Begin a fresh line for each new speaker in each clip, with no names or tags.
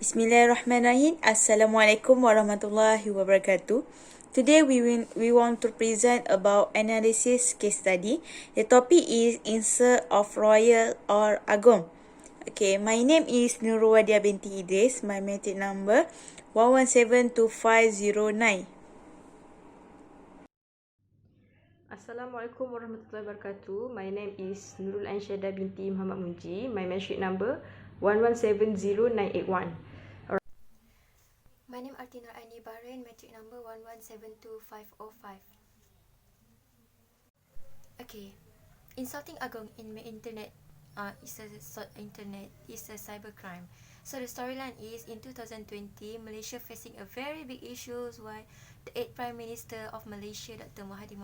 Bismillahirrahmanirrahim. Assalamualaikum warahmatullahi wabarakatuh. Today we want to present about analysis case study. The topic is insert of royal or agong. Okay, my name is NURUL WADDIAH binti IDRIS. My matric number 1172509.
Assalamualaikum warahmatullahi wabarakatuh. My name is NURUL binti MUNJI. My matric number 1170981.
My name ARTINORAINI BAHREN, matric number 1172505. Okay, insulting agong in the internet is a cybercrime. So the storyline is in 2020, Malaysia facing a very big issues why the 8th Prime Minister of Malaysia, Dr. MOHD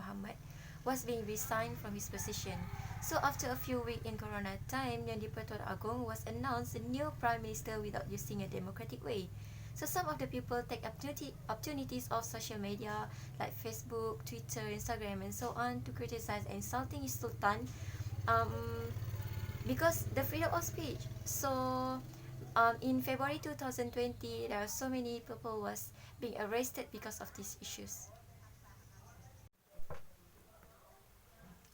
was being resigned from his position. So after a few weeks in Corona time, Yang di-Pertuan Agong was announced a new Prime Minister without using a democratic way. So some of the people take opportunities of social media like Facebook, Twitter, Instagram and so on to criticize and insulting his Sultan because the freedom of speech. So in February 2020, there are so many people was being arrested because of these issues.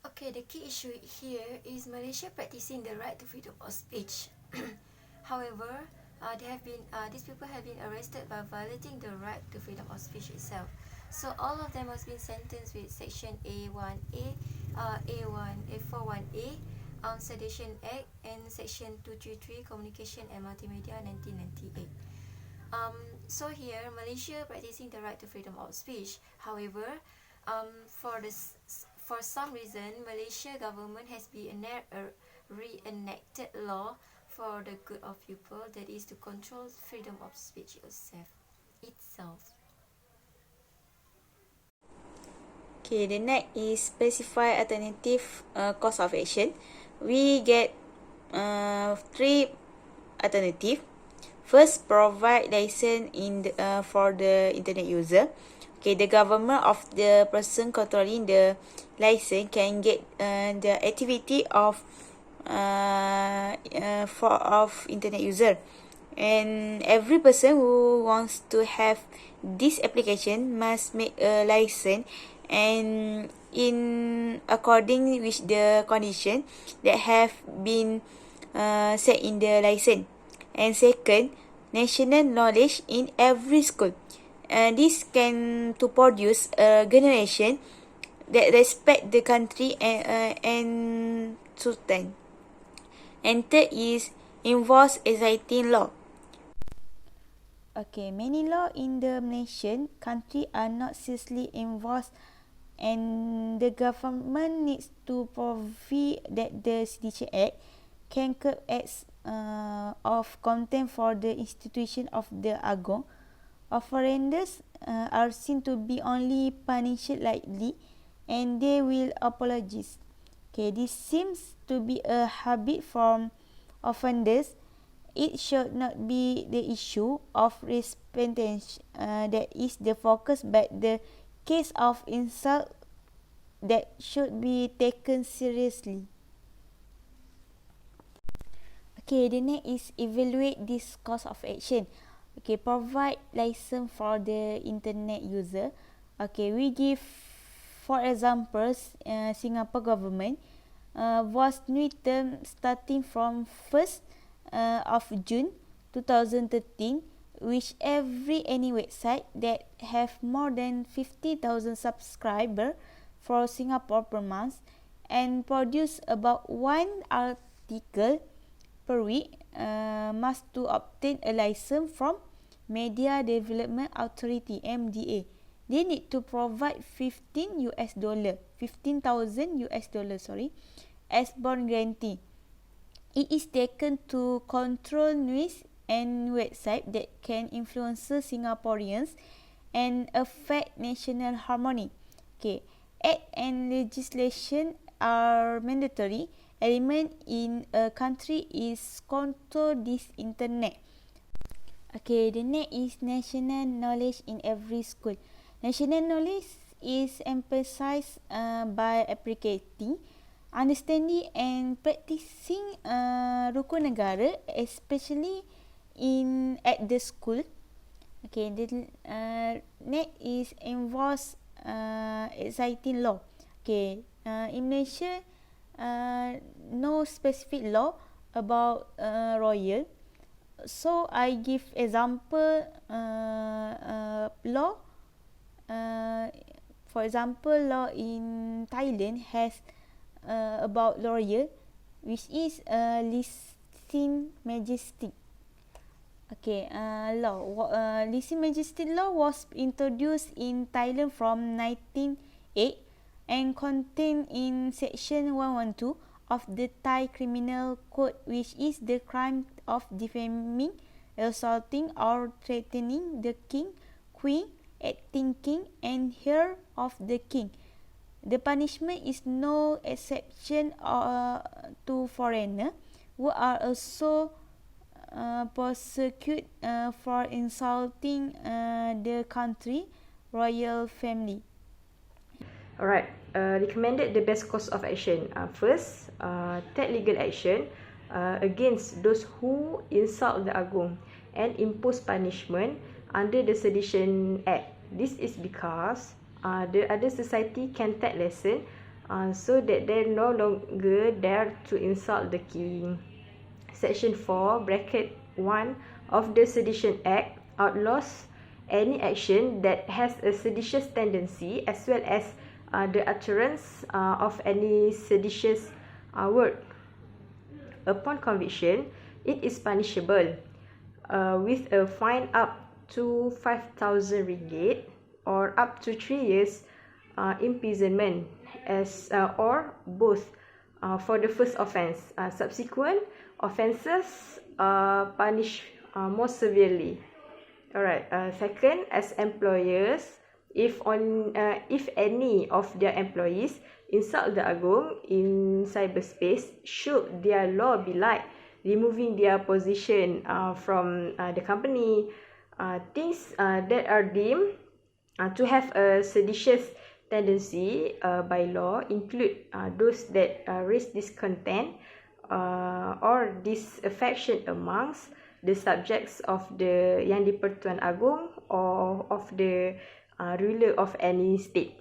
Okay, the key issue here is Malaysia practicing the right to freedom of speech. However, these people have been arrested by violating the right to freedom of speech itself. So all of them has been sentenced with Section A1A, A41A, Sedition Act, and Section 233 Communication and Multimedia 1998. So here, Malaysia practicing the right to freedom of speech. However, for some reason, Malaysia government has been reenacted law for the good of people, that is to control freedom of speech itself.
Okay, the next is specify alternative course of action. We get 3 alternative. First, provide license for the internet user. Okay, the government of the person controlling the license can get the activity of internet user, and every person who wants to have this application must make a license and in according with the condition that have been set in the license. And second, national knowledge in every school. This can to produce a generation that respect the country and sultan. And third is enforce existing law. Okay, many law in the Malaysian country are not seriously enforced, and the government needs to provide that the Sedition Act can curb acts of contempt for the institution of the Agong. Offenders are seen to be only punished lightly, and they will apologize. Okay, this seems to be a habit from offenders. It should not be the issue of repentance that is the focus, but the case of insult that should be taken seriously. Okay, the next is evaluate this course of action. Okay, provide license for the internet user. Okay, we give, for example, Singapore government was new term starting from 1st of June 2013, which any website that have more than 50,000 subscribers for Singapore per month and produce about 1 article per week must to obtain a license from Media Development Authority (MDA). They need to provide $15,000 as bond guarantee. It is taken to control news and website that can influence Singaporeans and affect national harmony. Okay, act and legislation are mandatory element in a country is control this internet. Okay, the next is national knowledge in every school. National knowledge is emphasized by applicating understanding and practicing rukun negara, especially at the school. Okay, the next is involves exciting law. Okay, in Malaysia, no specific law about royal. So I give example law. For example, law in Thailand has about royal, which is leasing majestic. Okay, leasing majestic law was introduced in Thailand from 1908 and contained in section 112 of the Thai Criminal Code, which is the crime of defaming, assaulting or threatening the king, queen, acting king and heir of the king. The punishment is no exception to foreigners who are also prosecuted for insulting the country royal family.
Alright, recommended the best course of action. First, take legal action against those who insult the Agong and impose punishment under the Sedition Act. This is because the other society can take lesson so that they no longer dare to insult the king. Section 4, bracket 1 of the Sedition Act outlaws any action that has a seditious tendency as well as the utterance of any seditious word. Upon conviction, it is punishable with a fine up to 5,000 ringgit or up to 3 years imprisonment or both for the first offence. Subsequent offences punished more severely. Alright. Second, as employers, if any of their employees insult the Agong in cyberspace, should their law be like removing their position from the company, things that are deemed to have a seditious tendency by law include those that raise discontent or disaffection amongst the subjects of the Yang di-Pertuan Agong or of the ruler of any state.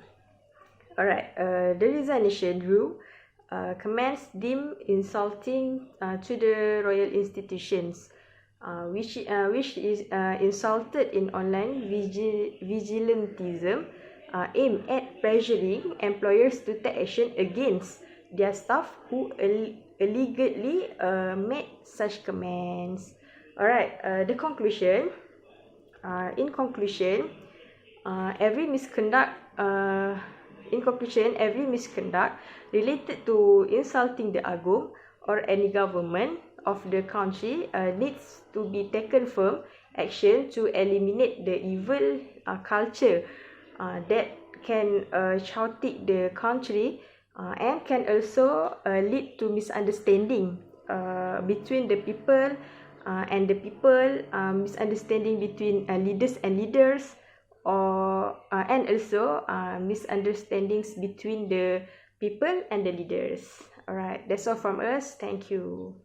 Alright, the resignation rule commands deemed insulting to the royal institutions, which is insulted in online vigilantism, aimed at pressuring employers to take action against their staff who allegedly made such comments. Alright, the conclusion. In conclusion, every misconduct related to insulting the Agong or any government of the country needs to be taken firm action to eliminate the evil culture that can chaotic the country and can also lead to misunderstanding between the people and the people, misunderstanding between leaders and leaders, and also misunderstandings between the people and the leaders. Alright, that's all from us. Thank you.